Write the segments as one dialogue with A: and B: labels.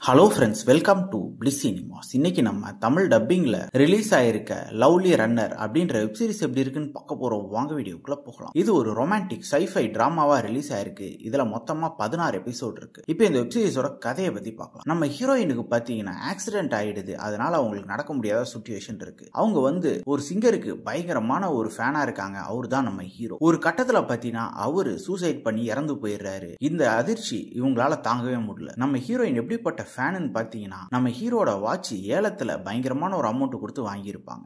A: Hello friends, welcome to bliss cinemas. இன்னைக்கு நம்ம Tamil டப்பிங்ல release ஆயிருக்க லவ்லி ரன்னர் அப்படின்ற வெப் சீரிஸ் எப்படி இருக்குன்னு பார்க்க போறோம். வாங்க வீடியோக்குள்ள போகலாம். இது ஒரு ரொமான்டிக் சைஃபை டிராமாவா ரிலீஸ் ஆயிருக்கு. இதுல மொத்தமா 16 எபிசோட் இருக்கு. இப்போ இந்த வெப் சீரிஸோட கதையை பத்தி பார்க்கலாம். நம்ம ஹீரோயினுக்கு பாத்தீங்கன்னா ஆக்சிடென்ட் ஆயிடுது. அதனால அவங்களுக்கு நடக்க முடியாத சுச்சுவேஷன் இருக்கு. அவங்க ஒரு சிங்கருக்கு பயங்கரமான ஒரு ஃபேனா இருக்காங்க. அவரு தான் நம்ம ஹீரோ. ஒரு கட்டத்துல பாத்தீங்கன்னா அவரு சூசைட் பண்ணி இறந்து போயிடுறாரு. இந்த அதிர்ச்சி இவங்களால தாங்கவே முடியல. நம்ம ஹீரோயின் எப்படிப்பட்ட ஃபேன் பாத்தீங்கன்னா நம்ம ஹீரோட வாட்ச் ஏலத்துல பயங்கரமான ஒரு அமௌண்ட் கொடுத்து வாங்கியிருப்பாங்க.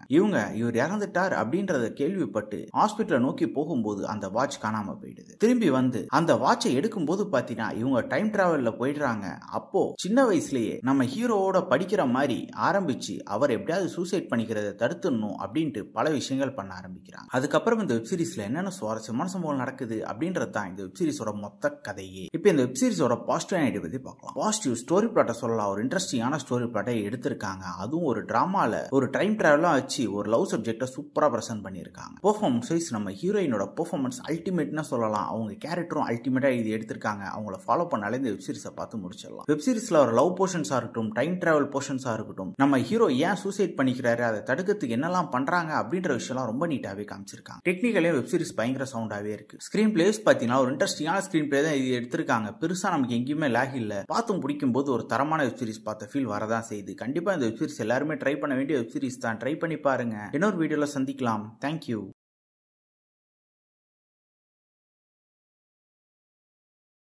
A: இவர் இறந்துட்டார் அப்படின்றத கேள்விப்பட்டு ஹாஸ்பிட்டலை நோக்கி போகும்போது அந்த வாட்ச் காணாம போயிடுது. திரும்பி வந்து அந்த வாட்சை எடுக்கும் போது பாத்தீங்கன்னா இவங்க டைம் டிராவல்ல போயிடுறாங்க. அப்போ சின்ன வயசுலயே நம்ம ஹீரோவோட படிக்கிற மாதிரி ஆரம்பிச்சு அவர் எப்படியாவது சூசைட் பண்ணிக்கிறத தடுத்துடணும் அப்படின்ட்டு பல விஷயங்கள் பண்ண ஆரம்பிக்கிறாங்க. அதுக்கப்புறம் இந்த வெப் சீரிஸ்ல என்னென்ன சுவாரஸ்யமான சம்பவம் நடக்குது அப்படின்றது தான் இந்த வெப் சீரிஸோட மொத்த கதையே. இப்போ இந்த வெப் சீரிஸோட பாசிட்டிவ் ஐடியா பத்தி பார்க்கலாம். பாசிட்டிவ் ஸ்டோரி பிளாட் சொல்லலாம். ஒரு இன்ட்ரெஸ்டிங்கான ஸ்டோரி பிளாட்டை எடுத்திருக்காங்க. அதுவும் ஒரு டிராமால ஒரு டைம் டிராவலா வச்சு ஒரு லவ் சப்ஜெக்ட சூப்பரா பிரசன்ட் பண்ணிருக்காங்க. பெர்ஃபார்மன்ஸ் வைஸ் நம்ம ஹீரோயினோட பெர்ஃபார்மன்ஸ் அல்டிமேட்னு சொல்லலாம். அவங்க கேரக்டரும் அல்டிமேட்டா இது எடுத்திருக்காங்க. அவங்கள ஃபாலோ பண்ணாலே இந்த வெப் சீரிஸை பார்த்து முடிச்சிடலாம். வெப் சீரிஸ்ல ஒரு லவ் போர்ஷன்ஸா இருக்கட்டும், டைம் டிராவல் போர்ஷன்ஸா இருக்கட்டும், நம்ம ஹீரோ ஏன் சூசைட் பண்ணிக்கிறாரு, அதை தடுக்கிறதுக்கு என்னெல்லாம் பண்றாங்க அப்படின்ற விஷயம்லாம் ரொம்ப நீட்டாவே காமிச்சிருக்காங்க. டெக்னிக்கலே வெப் சீரிஸ் பயங்கர சவுண்டாவே இருக்கு. ஸ்கிரீன் பிளேஸ் பாத்தீங்கன்னா ஒரு இன்ட்ரெஸ்டிங்கான ஸ்கிரீன் பிளே தான் இது எடுத்திருக்காங்க. பெருசா நமக்கு எங்கேயுமே லேக் இல்ல. பார்த்தும் பிடிக்கும் போது ஒரு தரமான வெப் சீரிஸ் பார்த்த ஃபீல் வரதான் செய்யுது. கண்டிப்பா இந்த வெப் சீரிஸ் எல்லாருமே ட்ரை பண்ண வேண்டிய வெப் சீரிஸ் தான். ட்ரை பண்ணி பாருங்க. இன்னொரு வீடியோல சந்திக்கலாம். தேங்க்யூ.